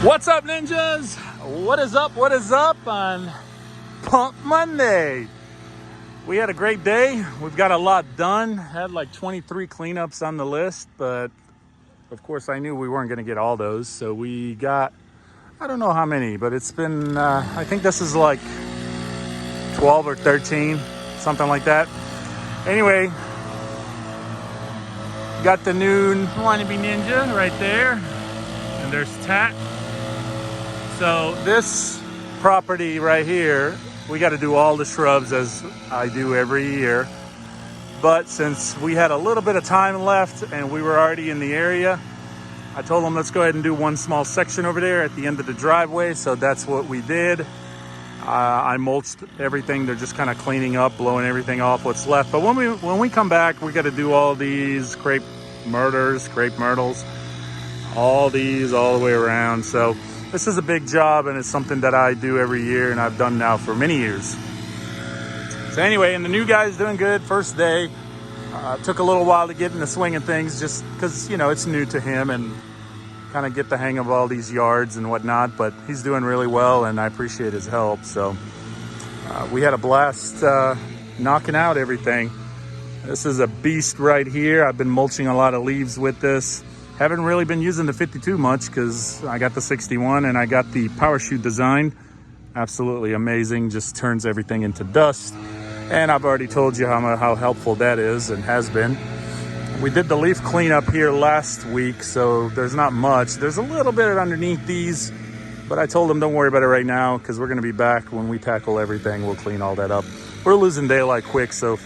What's up, ninjas? What is up? What is up on Pump Monday? We had a great day. We've got a lot done. Had like 23 cleanups on the list, but of course I knew we weren't going to get all those. So we got, I don't know how many, but it's been, I think this is like 12 or 13, something like that. Anyway, got the new Wannabe Ninja right there. And there's Tat. So this property right here, we got to do all the shrubs as I do every year. But since we had a little bit of time left and we were already in the area, I told them let's go ahead and do one small section over there at the end of the driveway. So that's what we did. I mulched everything. They're just kind of cleaning up, blowing everything off what's left. But when we come back, we got to do all these crepe myrtles, all these all the way around. So this is a big job, and it's something that I do every year, and I've done now for many years. So anyway, and the new guy's doing good. First day. Took a little while to get in the swing of things just because, you know, it's new to him and kind of get the hang of all these yards and whatnot. But he's doing really well, and I appreciate his help. So we had a blast knocking out everything. This is a beast right here. I've been mulching a lot of leaves with this. Haven't really been using the 52 much because I got the 61 and I got the Power Chute design. Absolutely amazing. Just turns everything into dust. And I've already told you how helpful that is and has been. We did the leaf cleanup here last week, so there's not much. There's a little bit underneath these, but I told them don't worry about it right now because we're going to be back when we tackle everything. We'll clean all that up. We're losing daylight quick, so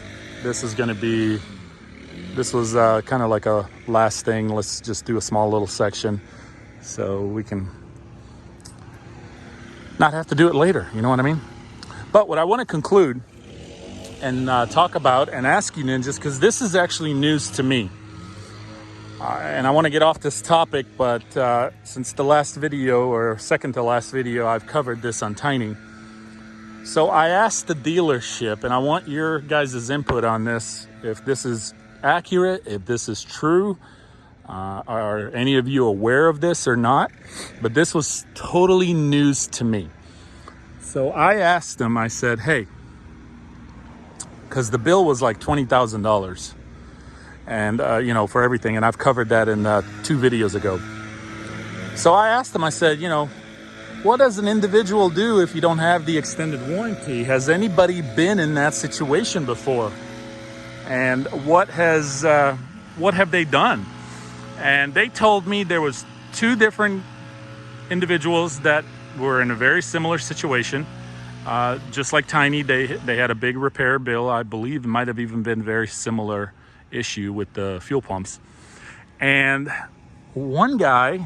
this was kind of like a last thing. Let's just do a small little section so we can not have to do it later. You know what I mean? But what I want to conclude and talk about and ask you ninjas, because this is actually news to me. And I want to get off this topic, but since the last video or second to last video, I've covered this on Tiny. So I asked the dealership, and I want your guys' input on this, if this is accurate, if this is true. Are any of you aware of this or not? But this was totally news to me. So I asked them, I said, hey, because the bill was like $20,000 and, you know, for everything. And I've covered that in 2 videos ago. So I asked them, I said, you know, what does an individual do if you don't have the extended warranty? Has anybody been in that situation before? And what have they done? And they told me there was 2 different individuals that were in a very similar situation. Just like Tiny, they had a big repair bill. I believe it might have even been a very similar issue with the fuel pumps. And one guy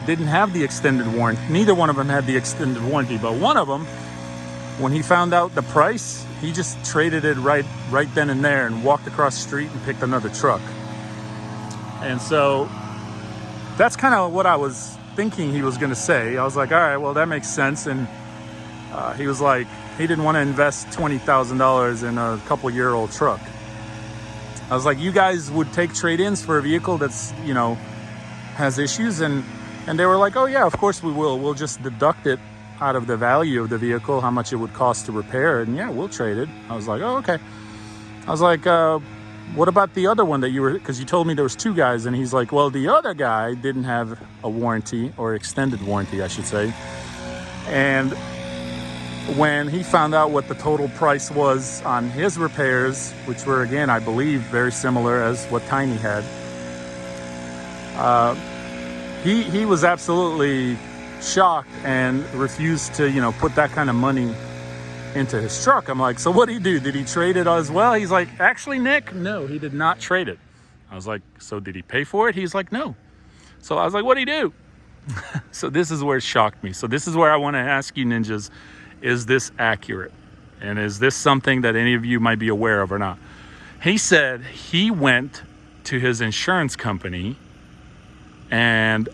didn't have the extended warranty. Neither one of them had the extended warranty, but one of them, when he found out the price, he just traded it right then and there and walked across the street and picked another truck. And so that's kind of what I was thinking he was going to say. I was like, all right, well, that makes sense. And he was like, he didn't want to invest $20,000 in a couple-year-old truck. I was like, you guys would take trade-ins for a vehicle that's, you know, has issues? And they were like, oh, yeah, of course we will. We'll just deduct it out of the value of the vehicle, how much it would cost to repair it. And yeah, we'll trade it. I was like, oh, okay. I was like, what about the other one that you were, because you told me there was 2 guys. And he's like, well, the other guy didn't have a warranty, or extended warranty, I should say. And when he found out what the total price was on his repairs, which were, again, I believe, very similar as what Tiny had, he was absolutely shocked and refused to, you know, put that kind of money into his truck. I'm like, so what did he do? Did he trade it as well? He's like, actually, Nick, no, he did not trade it. I was like, so did he pay for it? He's like, no. So I was like, what did he do? So this is where it shocked me. So this is where I want to ask you ninjas, is this accurate? And is this something that any of you might be aware of or not? He said he went to his insurance company and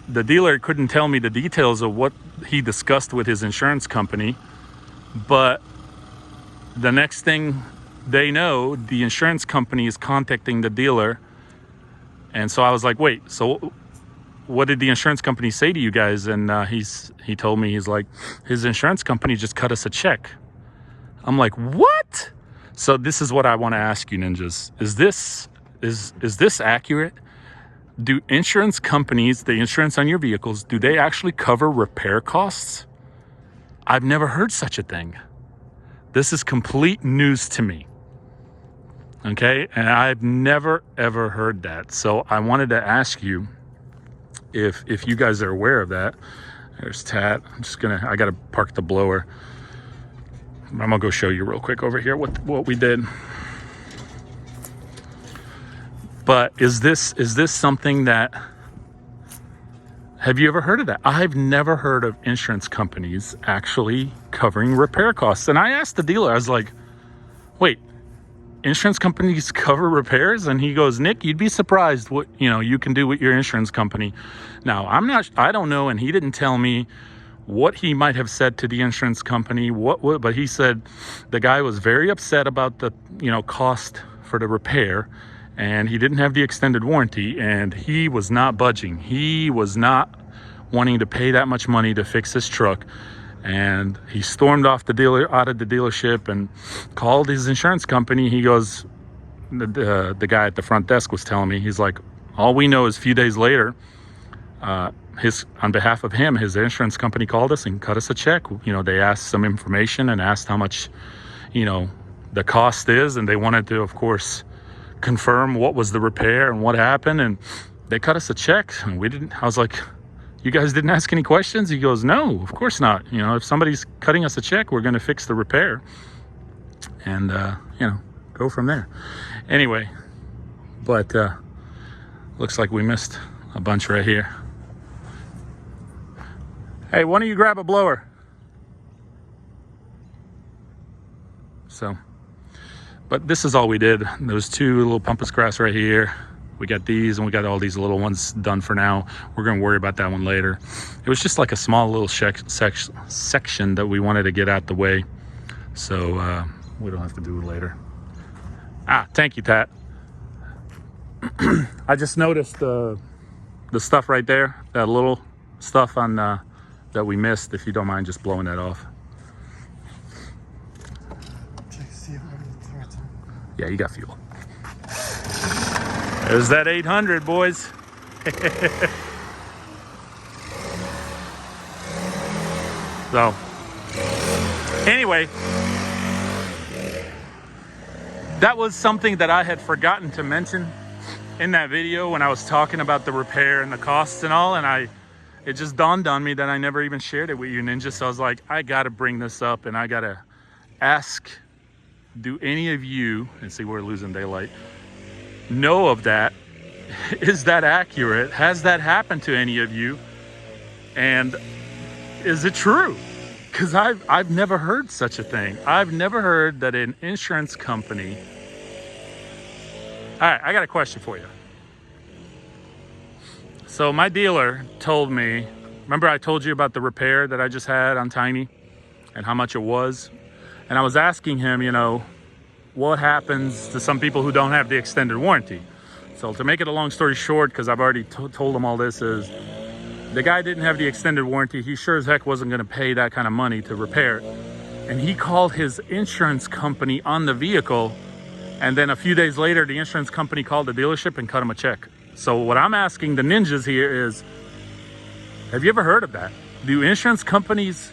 the dealer couldn't tell me the details of what he discussed with his insurance company, but the next thing they know, the insurance company is contacting the dealer. And so I was like, wait, so what did the insurance company say to you guys? And he told me, he's like, his insurance company just cut us a check. I'm like, what? So this is what I want to ask you, ninjas. Is this accurate? Do insurance companies, the insurance on your vehicles, do they actually cover repair costs? I've never heard such a thing. This is complete news to me. Okay, and I've never ever heard that. So I wanted to ask you if you guys are aware of that. There's Tat. I gotta park the blower. I'm gonna go show you real quick over here what we did. But is this something that, have you ever heard of that? I've never heard of insurance companies actually covering repair costs. And I asked the dealer, I was like, wait, insurance companies cover repairs? And he goes, Nick, you'd be surprised what you can do with your insurance company. Now, I don't know, and he didn't tell me what he might have said to the insurance company, but he said the guy was very upset about the cost for the repair, and he didn't have the extended warranty, and he was not budging. He was not wanting to pay that much money to fix his truck. And he stormed out of the dealership and called his insurance company. He goes, the guy at the front desk was telling me, he's like, all we know is a few days later, on behalf of him, his insurance company called us and cut us a check. They asked some information and asked how much, the cost is. And they wanted to, of course, confirm what was the repair and what happened. And they cut us a check, and I was like, you guys didn't ask any questions? He goes, no, of course not. If somebody's cutting us a check, we're going to fix the repair and, go from there. Anyway, but looks like we missed a bunch right here. Hey, why don't you grab a blower? So, but this is all we did. Those two little pampas grass right here. We got these, and we got all these little ones done for now. We're going to worry about that one later. It was just like a small little section that we wanted to get out the way, so we don't have to do it later. Thank you, Tat. I just noticed the stuff right there, that little stuff on that we missed. If you don't mind just blowing that off. Yeah, you got fuel. There's that 800, boys. So, anyway, that was something that I had forgotten to mention in that video when I was talking about the repair and the costs and all, and it just dawned on me that I never even shared it with you, Ninja. So I was like, I gotta bring this up, and I gotta ask, do any of you, and see, we're losing daylight, know of that? Is that accurate? Has that happened to any of you? And is it true? Because I've never heard such a thing. I've never heard that an insurance company. All right, I got a question for you. So my dealer told me, remember I told you about the repair that I just had on Tiny and how much it was? And I was asking him, what happens to some people who don't have the extended warranty? So to make it a long story short, because I've already told him all this, is the guy didn't have the extended warranty. He sure as heck wasn't going to pay that kind of money to repair it. And he called his insurance company on the vehicle. And then a few days later, the insurance company called the dealership and cut him a check. So what I'm asking the ninjas here is, have you ever heard of that? Do insurance companies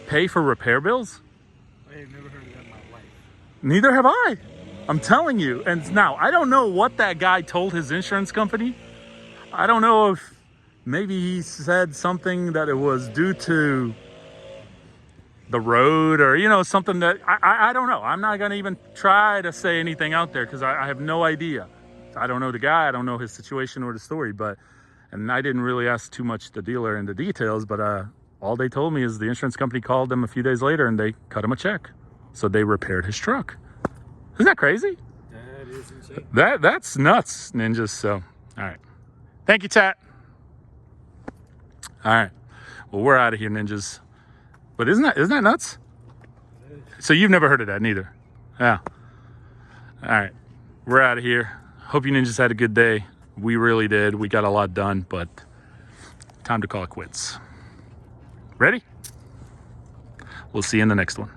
pay for repair bills? I have never heard of that in my life. Neither have I. I'm telling you. And now, I don't know what that guy told his insurance company. I don't know if maybe he said something that it was due to the road or, something that I don't know. I'm not going to even try to say anything out there because I have no idea. I don't know the guy. I don't know his situation or the story, and I didn't really ask too much the dealer in the details, but all they told me is the insurance company called them a few days later and they cut him a check. So they repaired his truck. Isn't that crazy? That is insane. That's nuts, ninjas. So, all right. Thank you, chat. All right. Well, we're out of here, ninjas. But isn't that nuts? So you've never heard of that, neither? Yeah. All right. We're out of here. Hope you ninjas had a good day. We really did. We got a lot done, but time to call it quits. Ready? We'll see you in the next one.